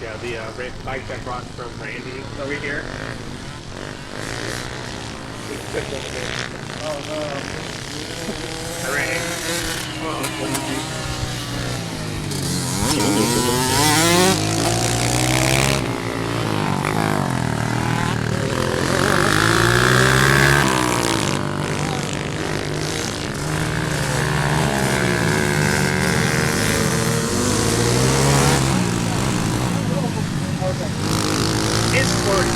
Yeah, the bike I brought from Randy over here. Oh no. Hooray. Oh, what did you? It's 40.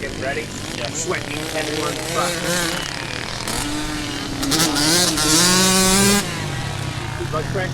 Get ready. Yeah. Sweating heavy on the front. Bug track.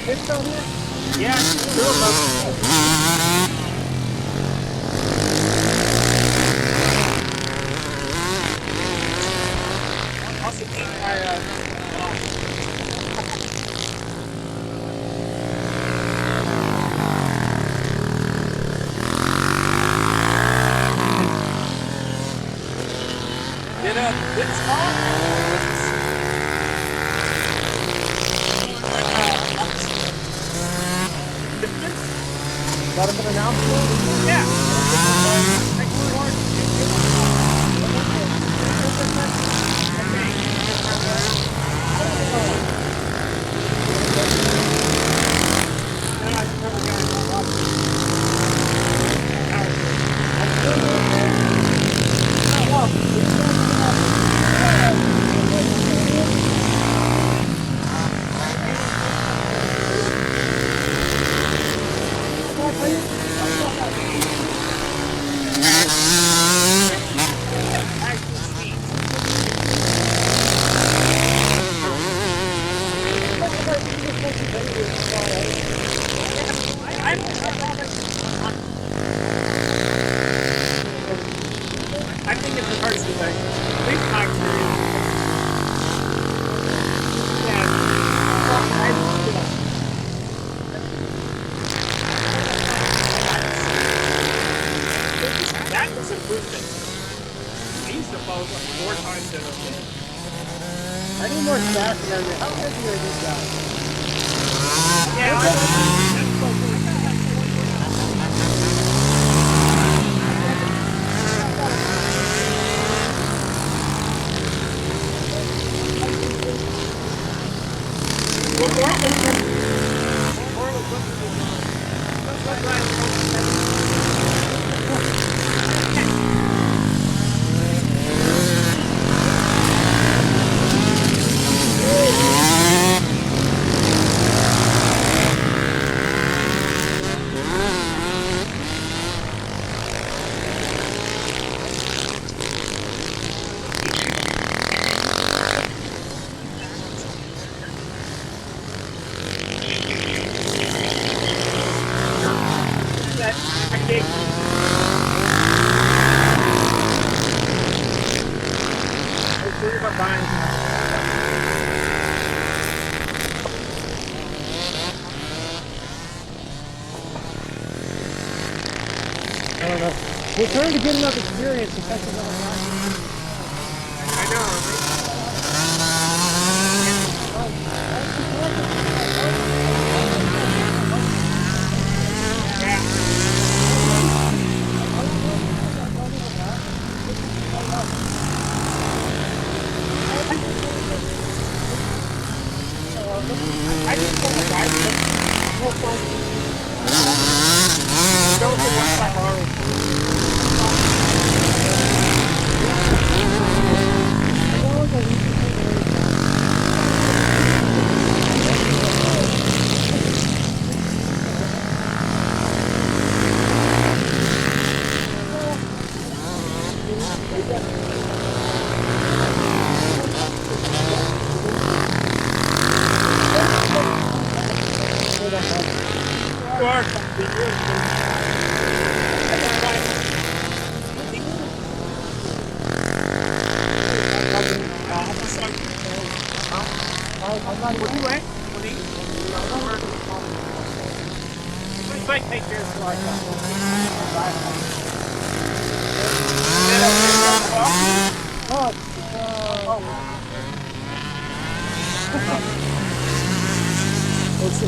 It's down here? Yeah, two of them. Also, keep my, it's on. Got an announcement? Yeah. I think it's the first thing. At least my experience. Yeah. That was improvement. I used to fall like 4 times in a day. I need more staff in there. How heavy are these guys? Bye. We're trying to get enough experience to catch another guy. I know. I just want to ride it. Don't get one by Harley.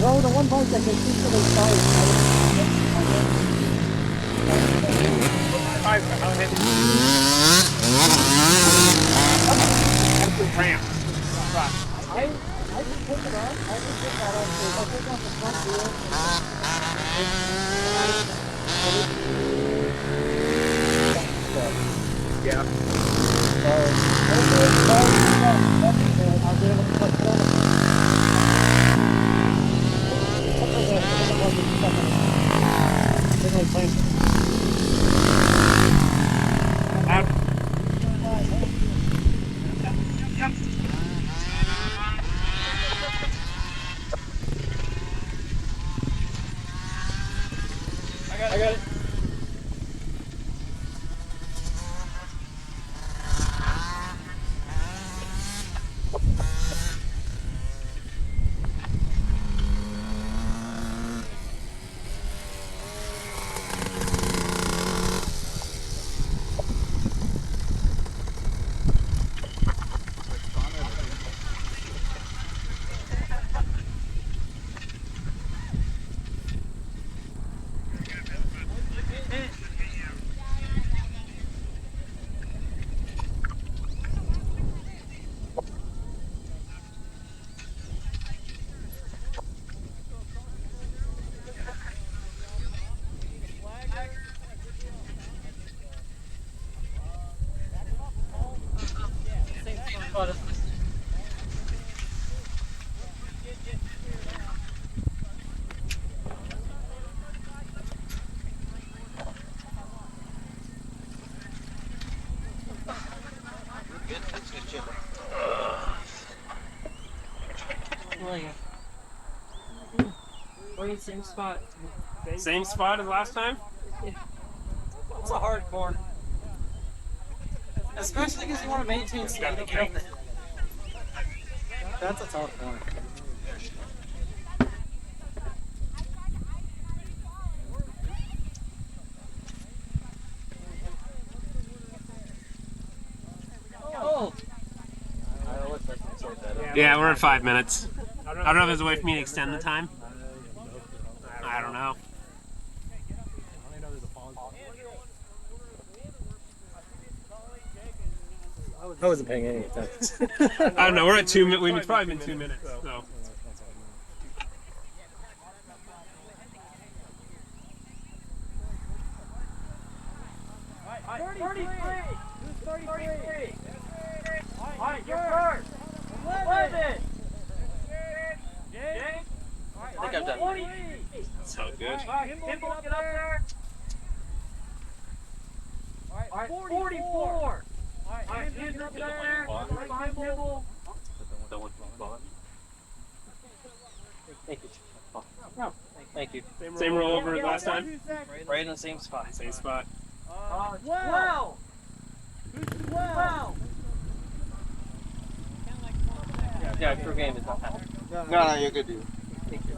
Oh, the one bike that can keep to the side. Ramp. I can pick it up. I can pick that up. I'll pick off the front wheel. Yeah. I'll be able to put it on. I got it. We're in the same spot. Same spot as last time? It's a hard corner. Especially because you want to maintain speed up there. That's a tough corner. Oh! Yeah, we're at 5 minutes. I don't know if there's a way for me to extend the time. I don't know. I wasn't paying any attention. I don't know. We're at 2 minutes. We've probably been 2 minutes. So. Alright, 33! Who's 33? Alright, you're first! 11! James? I think I'm done. 20! So good. Alright, Kimble, get up there! Alright, 44! Alright, hands up there! Right behind Kimble! Thank you. No, thank you. Same rollover as last time? Right in the same spot. Same spot. 12! Who's 12? Yeah, your game is not happening. No, you're good, dude. Thank you.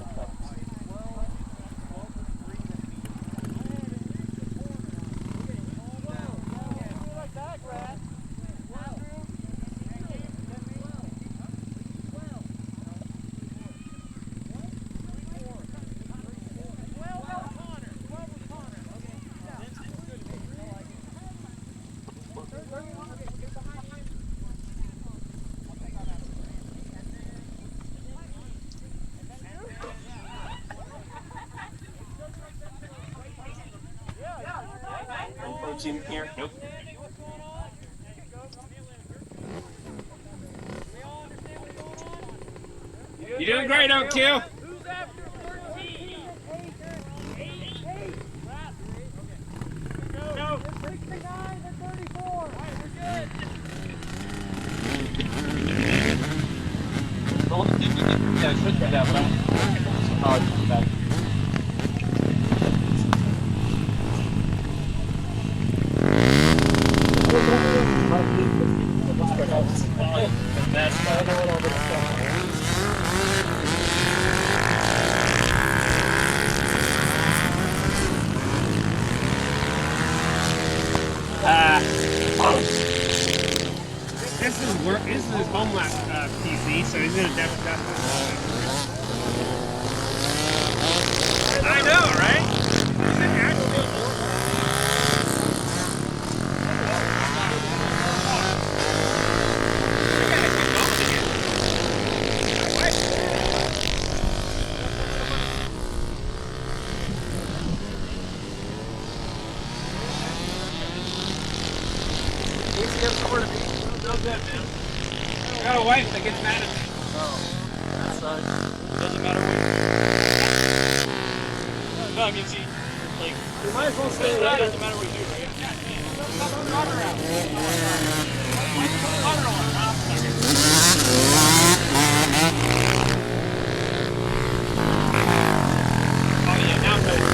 don't see him here. Nope. You're doing great, Oak Q. Who's after 13? 8. Go. 69 and 34. All right, we're good. Yeah, it should be that way. Oh, it's back. This is his home lap PC, so he's gonna definitely. I know, right? He's an actual I got a wife that gets mad at me. Oh, that sucks. It doesn't matter what. No, I mean, see, like, You might as well stay it there. doesn't matter what you do, right? Yeah, put the water out. Why put the water on? Oh, yeah, now it's over.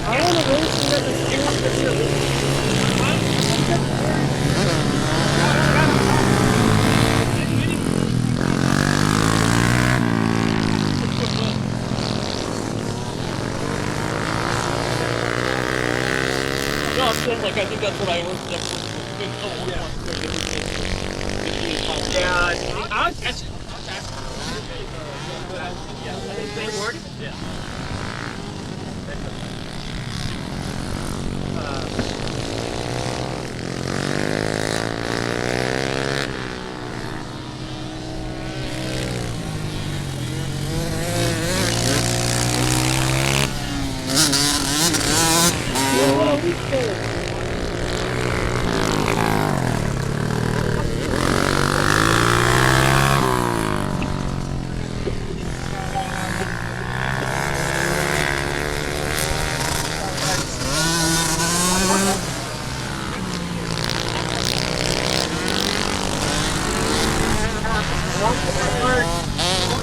I want to race you at the No, I'm saying, like, I think that's what I worked at. Yeah, I'll catch it. Same word? Yeah.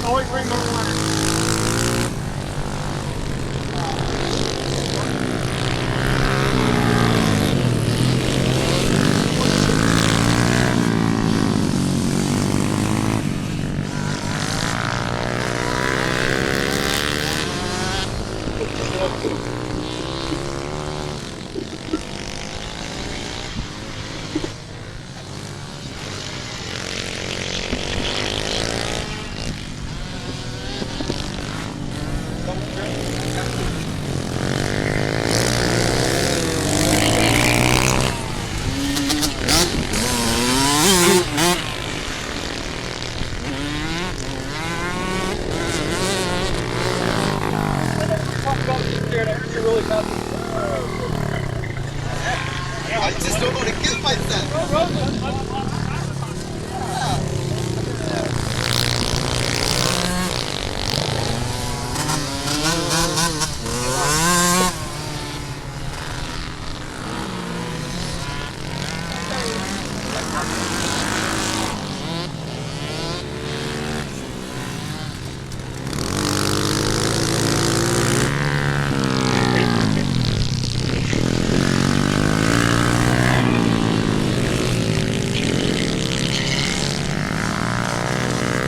Always bring more water. I just don't want to kill myself. Go.